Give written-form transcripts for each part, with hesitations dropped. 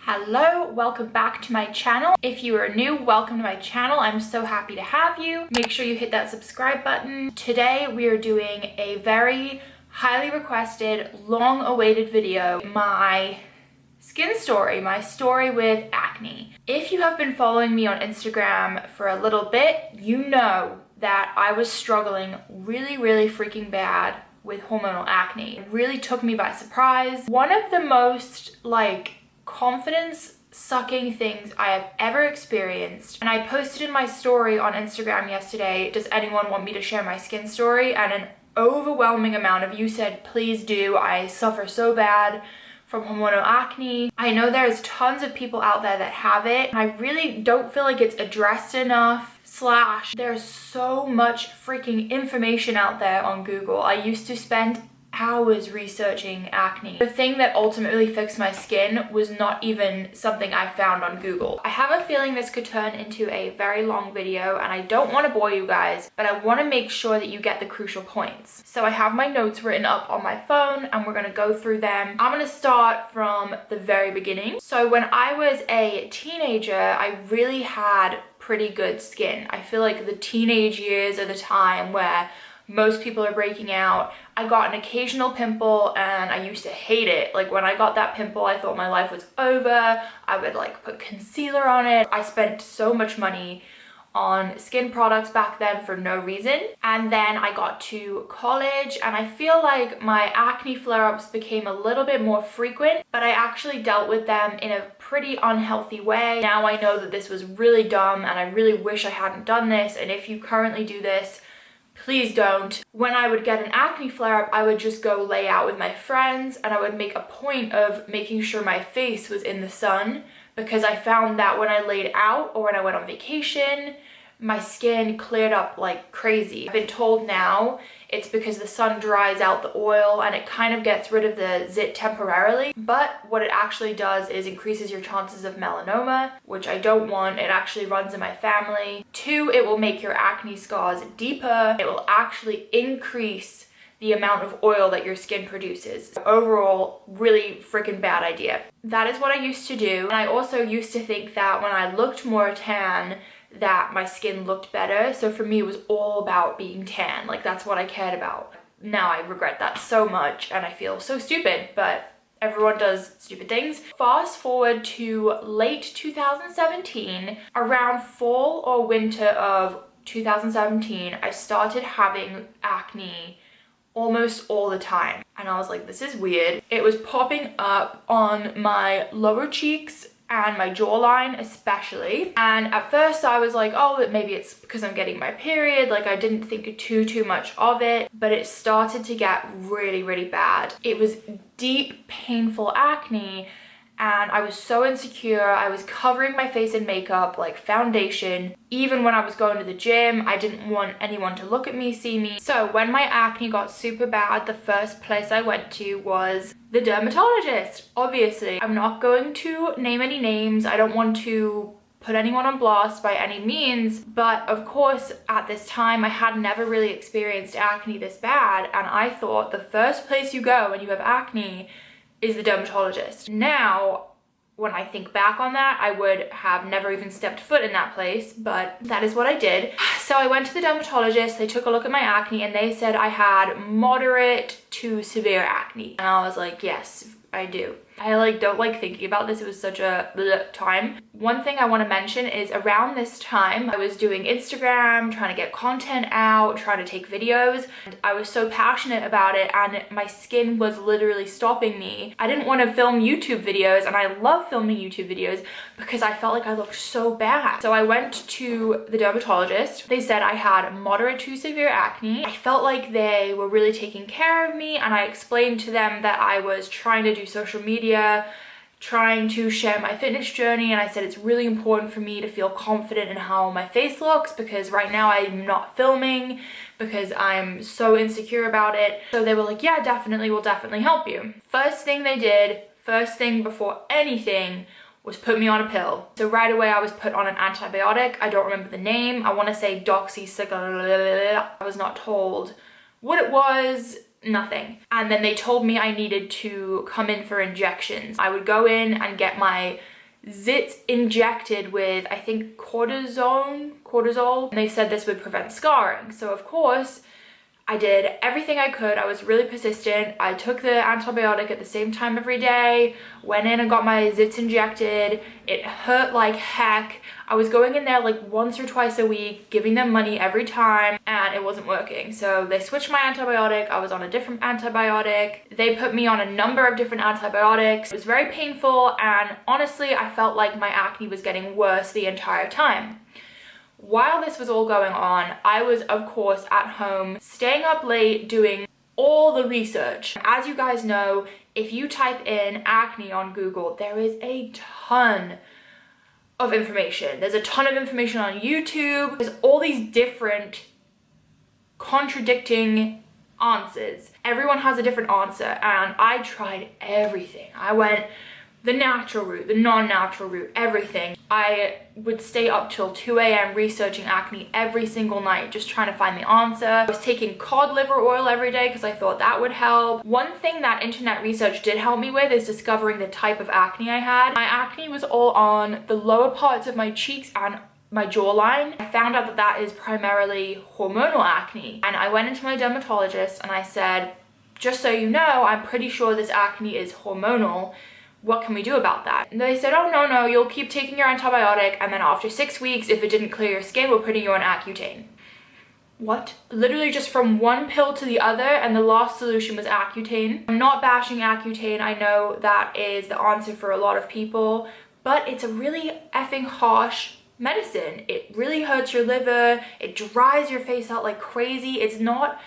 Hello, welcome back to my channel. If you are new, welcome to my channel. I'm so happy to have you. Make sure you hit that subscribe button. Today we are doing a very highly requested, long-awaited video, my skin story, my story with acne. If you have been following me on Instagram for a little bit, you know that I was struggling really freaking bad with hormonal acne. It really took me by surprise. One of the most confidence sucking things I have ever experienced, and I posted in my story on Instagram yesterday, does anyone want me to share my skin story? And an overwhelming amount of you said please do. I suffer so bad from hormonal acne. I know there's tons of people out there that have it, and I really don't feel like it's addressed enough. There's so much freaking information out there on Google. I used to spend hours researching acne. The thing that ultimately fixed my skin was not even something I found on Google. I have a feeling this could turn into a very long video, and I don't want to bore you guys, but I want to make sure that you get the crucial points. So I have my notes written up on my phone and we're going to go through them. I'm going to start from the very beginning. So when I was a teenager, I really had pretty good skin. I feel like the teenage years are the time where most people are breaking out. I got an occasional pimple and I used to hate it. Like when I got that pimple, I thought my life was over. I would put concealer on it. I spent so much money on skin products back then for no reason. And then I got to college and I feel like my acne flare-ups became a little bit more frequent, but I actually dealt with them in a pretty unhealthy way. Now I know that this was really dumb and I really wish I hadn't done this. And if you currently do this, please don't. When I would get an acne flare-up, I would just go lay out with my friends and I would make a point of making sure my face was in the sun, because I found that when I laid out or when I went on vacation, my skin cleared up like crazy. I've been told now it's because the sun dries out the oil and it kind of gets rid of the zit temporarily, but what it actually does is increases your chances of melanoma, which I don't want. It actually runs in my family. 2, it will make your acne scars deeper. It will actually increase the amount of oil that your skin produces. Overall, really freaking bad idea. That is what I used to do. And I also used to think that when I looked more tan, that my skin looked better. So for me, it was all about being tan. Like that's what I cared about. Now I regret that so much and I feel so stupid, but everyone does stupid things. Fast forward to late 2017, around fall or winter of 2017, I started having acne almost all the time. And I was like, this is weird. It was popping up on my lower cheeks and my jawline especially. And at first I was like, oh, maybe it's because I'm getting my period. Like I didn't think too much of it, but it started to get really bad. It was deep, painful acne. And I was so insecure. I was covering my face in makeup, like foundation. Even when I was going to the gym, I didn't want anyone to look at me, see me. So when my acne got super bad, the first place I went to was the dermatologist. Obviously, I'm not going to name any names. I don't want to put anyone on blast by any means, but of course at this time I had never really experienced acne this bad, and I thought the first place you go when you have acne is the dermatologist. Now, when I think back on that, I would have never even stepped foot in that place, but that is what I did. So I went to the dermatologist, they took a look at my acne and they said I had moderate to severe acne. And I was like, yes, I do. I don't like thinking about this. It was such a bleh time. One thing I want to mention is around this time, I was doing Instagram, trying to get content out, trying to take videos. And I was so passionate about it and my skin was literally stopping me. I didn't want to film YouTube videos, and I love filming YouTube videos because I felt like I looked so bad. So I went to the dermatologist. They said I had moderate to severe acne. I felt like they were really taking care of me, and I explained to them that I was trying to do social media, trying to share my fitness journey, and I said it's really important for me to feel confident in how my face looks because right now I'm not filming because I'm so insecure about it. So they were like, yeah, definitely, we'll definitely help you. First thing they did, first thing before anything, was put me on a pill. So right away I was put on an antibiotic. I don't remember the name. I want to say doxycycline. I was not told what it was. nothing. And then they told me I needed to come in for injections. I would go in and get my zits injected with, I think, cortisol, and they said this would prevent scarring. So of course, I did everything I could. I was really persistent. I took the antibiotic at the same time every day, went in and got my zits injected. It hurt like heck. I was going in there like once or twice a week, giving them money every time, and it wasn't working. So they switched my antibiotic. I was on a different antibiotic. They put me on a number of different antibiotics. It was very painful, and honestly, I felt like my acne was getting worse the entire time. While this was all going on, I was, of course, at home, staying up late, doing all the research. As you guys know, if you type in acne on Google, there is a ton of information. There's a ton of information on YouTube. There's all these different contradicting answers. Everyone has a different answer, and I tried everything. I went the natural route, the non-natural route, everything. I would stay up till 2 a.m. researching acne every single night, just trying to find the answer. I was taking cod liver oil every day because I thought that would help. One thing that internet research did help me with is discovering the type of acne I had. My acne was all on the lower parts of my cheeks and my jawline. I found out that that is primarily hormonal acne. And I went into my dermatologist and I said, just so you know, I'm pretty sure this acne is hormonal. What can we do about that? And they said, oh, no, you'll keep taking your antibiotic, and then after 6 weeks, if it didn't clear your skin, we're putting you on Accutane. What? Literally just from one pill to the other, and the last solution was Accutane. I'm not bashing Accutane. I know that is the answer for a lot of people, but it's a really effing harsh medicine. It really hurts your liver. It dries your face out like crazy. It's not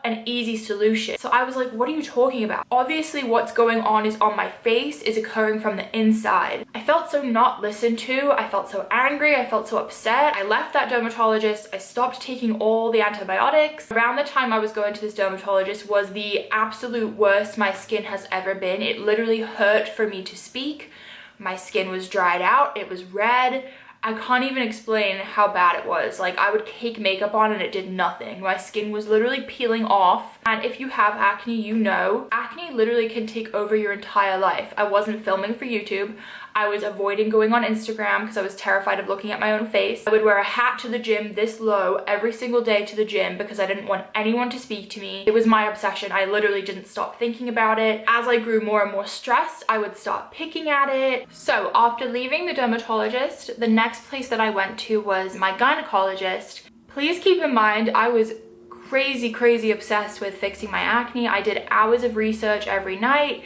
an easy solution. So I was like, what are you talking about? Obviously what's going on is on my face, is occurring from the inside. I felt so not listened to. I felt so angry. I felt so upset. I left that dermatologist. I stopped taking all the antibiotics. Around the time I was going to this dermatologist was the absolute worst my skin has ever been. It literally hurt for me to speak. My skin was dried out. It was red. I can't even explain how bad it was. Like, I would cake makeup on and it did nothing. My skin was literally peeling off. And if you have acne, you know, acne literally can take over your entire life. I wasn't filming for YouTube. I was avoiding going on Instagram because I was terrified of looking at my own face. I would wear a hat to the gym this low every single day to the gym because I didn't want anyone to speak to me. It was my obsession. I literally didn't stop thinking about it. As I grew more and more stressed, I would start picking at it. So after leaving the dermatologist, the next place that I went to was my gynecologist. Please keep in mind, I was crazy obsessed with fixing my acne. I did hours of research every night,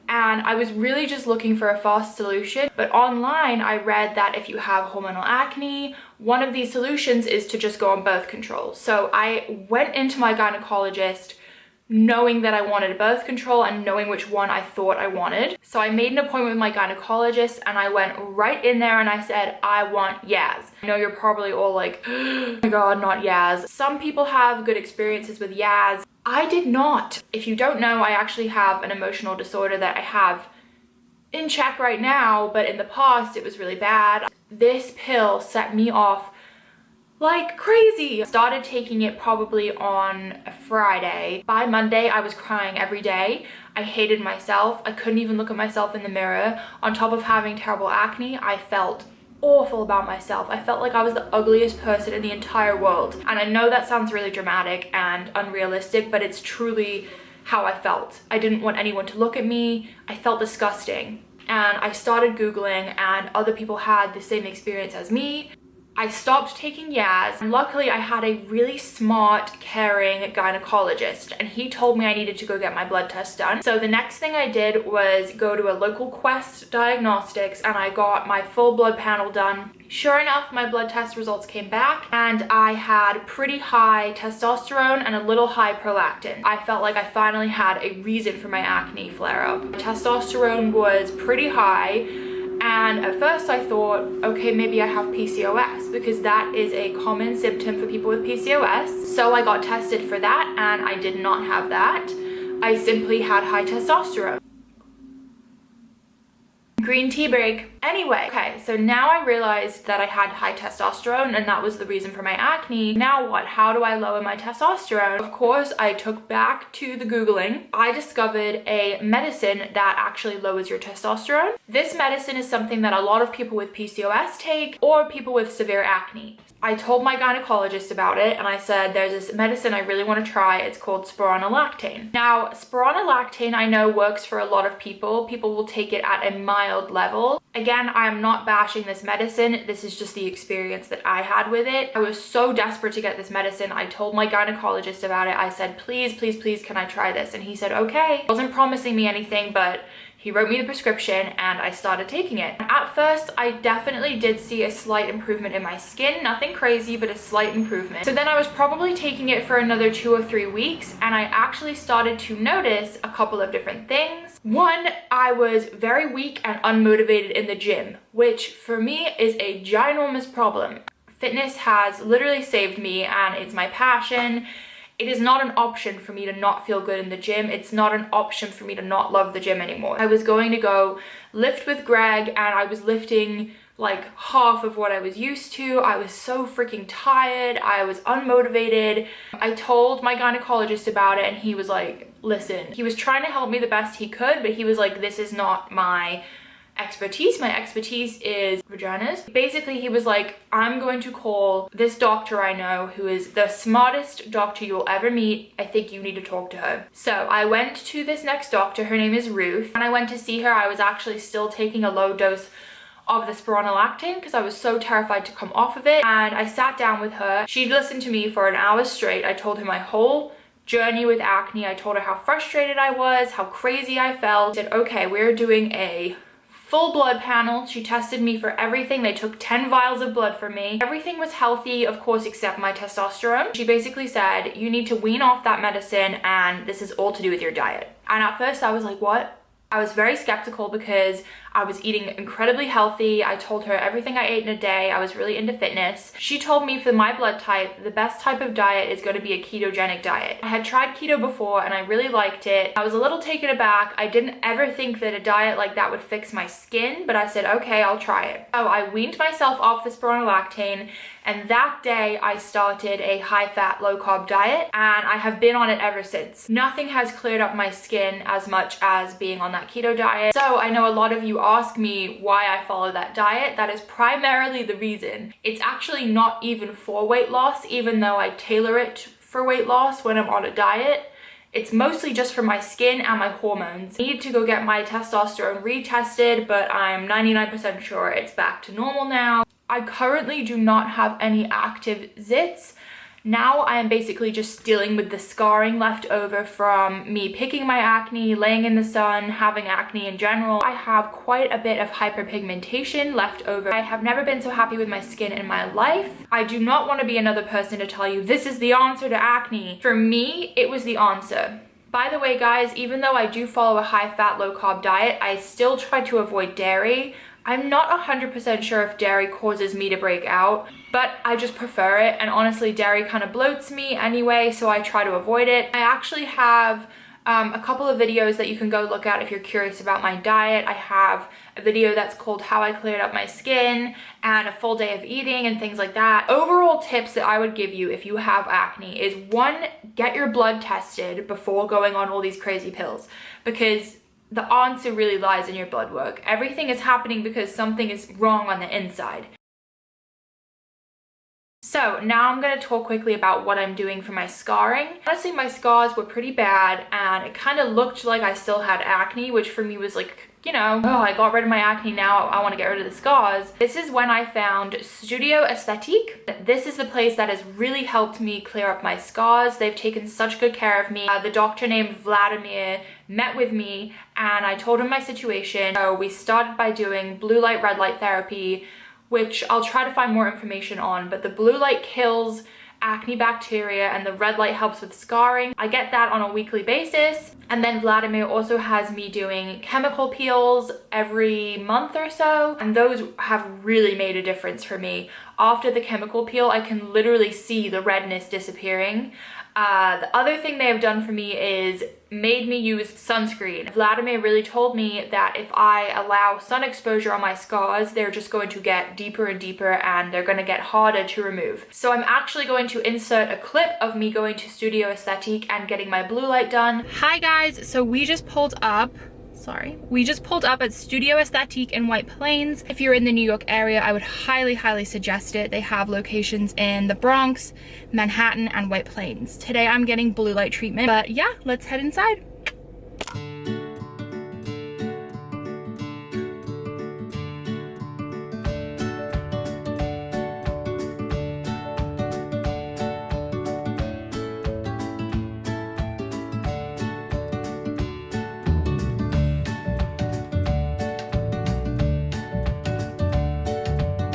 and I was really just looking for a fast solution. But online, I read that if you have hormonal acne, one of these solutions is to just go on birth control. So I went into my gynecologist knowing that I wanted birth control and knowing which one I thought I wanted. So I made an appointment with my gynecologist and I went right in there and I said, I want Yaz. I know you're probably all like, oh my God, not Yaz. Some people have good experiences with Yaz. I did not. If you don't know, I actually have an emotional disorder that I have in check right now, but in the past it was really bad. This pill set me off like crazy. I started taking it probably on a Friday. By Monday, I was crying every day. I hated myself. I couldn't even look at myself in the mirror. On top of having terrible acne, I felt awful about myself. I felt like I was the ugliest person in the entire world. And I know that sounds really dramatic and unrealistic, but it's truly how I felt. I didn't want anyone to look at me. I felt disgusting. And I started Googling, and other people had the same experience as me. I stopped taking Yaz, and luckily I had a really smart, caring gynecologist, and he told me I needed to go get my blood test done. So the next thing I did was go to a local Quest diagnostics, and I got my full blood panel done. Sure enough, my blood test results came back, and I had pretty high testosterone and a little high prolactin. I felt like I finally had a reason for my acne flare-up. Testosterone was pretty high, and at first I thought, okay, maybe I have PCOS, because that is a common symptom for people with PCOS. So I got tested for that, and I did not have that. I simply had high testosterone. green tea break. Anyway, okay, so now I realized that I had high testosterone and that was the reason for my acne. Now what? How do I lower my testosterone? Of course, I took back to the Googling. I discovered a medicine that actually lowers your testosterone. This medicine is something that a lot of people with PCOS take, or people with severe acne. I told my gynecologist about it and I said, there's this medicine I really want to try. It's called spironolactone. Now, spironolactone I know works for a lot of people. People will take it at a mild level. Again, I am not bashing this medicine. This is just the experience that I had with it. I was so desperate to get this medicine. I told my gynecologist about it. I said, please, please, please, can I try this? And he said, okay. He wasn't promising me anything, but he wrote me the prescription and I started taking it. At first, I definitely did see a slight improvement in my skin. Nothing crazy, but a slight improvement. So then I was probably taking it for another 2 or 3 weeks and I actually started to notice a couple of different things. One, I was very weak and unmotivated in the gym, which for me is a ginormous problem. Fitness has literally saved me and it's my passion. It is not an option for me to not feel good in the gym. It's not an option for me to not love the gym anymore. I was going to go lift with Greg and I was lifting like half of what I was used to. I was so freaking tired. I was unmotivated. I told my gynecologist about it and he was like, listen, he was trying to help me the best he could, but he was like, this is not my expertise. My expertise is vaginas. Basically, he was like, I'm going to call this doctor I know who is the smartest doctor you'll ever meet. I think you need to talk to her. So I went to this next doctor. Her name is Ruth. And I went to see her. I was actually still taking a low dose of the spironolactone because I was so terrified to come off of it. And I sat down with her. She listened to me for an hour straight. I told her my whole journey with acne. I told her how frustrated I was, how crazy I felt. I said, okay, we're doing a full blood panel. She tested me for everything. They took 10 vials of blood from me. Everything was healthy, of course, except my testosterone. She basically said, you need to wean off that medicine and this is all to do with your diet. And at first I was like, what? I was very skeptical because I was eating incredibly healthy. I told her everything I ate in a day. I was really into fitness. She told me for my blood type, the best type of diet is going to be a ketogenic diet. I had tried keto before and I really liked it. I was a little taken aback. I didn't ever think that a diet like that would fix my skin, but I said, okay, I'll try it. So I weaned myself off the spironolactone and that day I started a high-fat, low-carb diet and I have been on it ever since. Nothing has cleared up my skin as much as being on that keto diet. So I know a lot of you ask me why I follow that diet. That is primarily the reason. It's actually not even for weight loss, even though I tailor it for weight loss when I'm on a diet. It's mostly just for my skin and my hormones. I need to go get my testosterone retested, but I'm 99% sure it's back to normal now. I currently do not have any active zits. Now I am basically just dealing with the scarring left over from me picking my acne, laying in the sun, having acne in general. I have quite a bit of hyperpigmentation left over. I have never been so happy with my skin in my life. I do not want to be another person to tell you this is the answer to acne. For me, it was the answer. By the way, guys, even though I do follow a high-fat, low-carb diet, I still try to avoid dairy. I'm not 100% sure if dairy causes me to break out, but I just prefer it. And honestly, dairy kind of bloats me anyway, so I try to avoid it. I actually have a couple of videos that you can go look at if you're curious about my diet. I have a video that's called How I Cleared Up My Skin and a full day of eating and things like that. Overall tips that I would give you if you have acne is 1, get your blood tested before going on all these crazy pills, because the answer really lies in your blood work. Everything is happening because something is wrong on the inside. So now I'm going to talk quickly about what I'm doing for my scarring. Honestly, my scars were pretty bad and it kind of looked like I still had acne, which for me was like, you know, oh, I got rid of my acne, now I want to get rid of the scars. This is when I found Studio Esthetique. This is the place that has really helped me clear up my scars. They've taken such good care of me. The doctor named Vladimir met with me and I told him my situation. So we started by doing blue light, red light therapy, which I'll try to find more information on, but the blue light kills acne bacteria and the red light helps with scarring. I get that on a weekly basis. And then Vladimir also has me doing chemical peels every month or so, and those have really made a difference for me. After the chemical peel, I can literally see the redness disappearing. The other thing they have done for me is made me use sunscreen. Vladimir really told me that if I allow sun exposure on my scars, they're just going to get deeper and deeper and they're going to get harder to remove. So I'm actually going to insert a clip of me going to Studio Esthetique and getting my blue light done. Hi guys, so we just pulled up at Studio Esthetique in White Plains. If you're in the New York area, I would highly suggest it. They have locations in the Bronx, Manhattan, and White Plains. Today I'm getting blue light treatment, but yeah, let's head inside.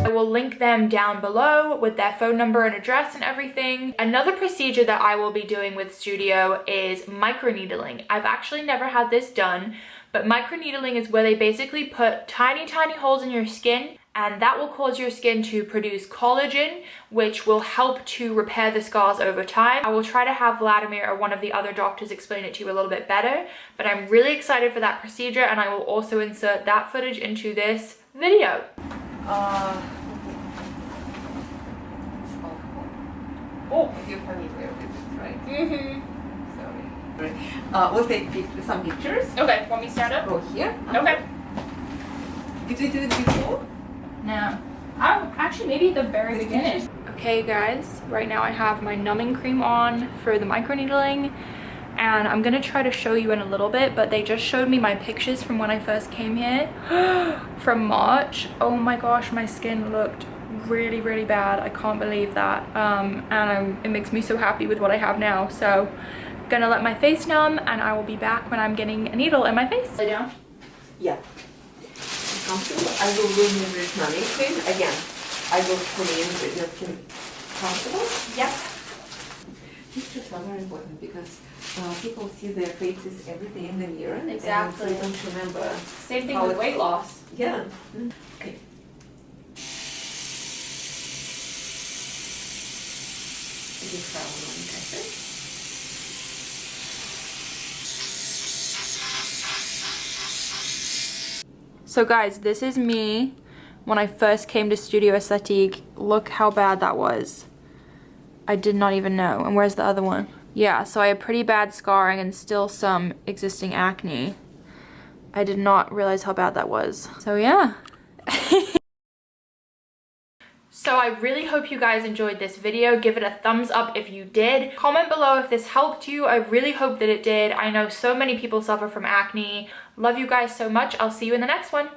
I will link them down below with their phone number and address and everything. Another procedure that I will be doing with Studio is microneedling. I've actually never had this done, but microneedling is where they basically put tiny holes in your skin, and that will cause your skin to produce collagen, which will help to repair the scars over time. I will try to have Vladimir or one of the other doctors explain it to you a little bit better, but I'm really excited for that procedure, and I will also insert that footage into this video. Oh, you're familiar with it, right? Mm-hmm. Sorry. We'll take some pictures. Okay, want me to stand up? Go here. Okay. Did we do it before? No. Actually, maybe at the very beginning. Okay, guys, right now I have my numbing cream on for the microneedling, and I'm gonna try to show you in a little bit, but they just showed me my pictures from when I first came here from March. Oh my gosh, my skin looked really bad. I can't believe that. It makes me so happy with what I have now. So I'm gonna let my face numb, and I will be back when I'm getting a needle in my face. Lay down. Yeah. Comfortable. I will remove this numbing cream again. I will clean with your skin. Comfortable? Yep. Pictures are very important because people see their faces every day in the mirror. Exactly. And so they don't remember. Same thing with weight loss. Yeah. Okay. So guys, this is me when I first came to Studio Esthetique. Look how bad that was. I did not even know. And where's the other one? Yeah, so I have pretty bad scarring and still some existing acne. I did not realize how bad that was. So yeah. So I really hope you guys enjoyed this video. Give it a thumbs up if you did. Comment below if this helped you. I really hope that it did. I know so many people suffer from acne. Love you guys so much. I'll see you in the next one.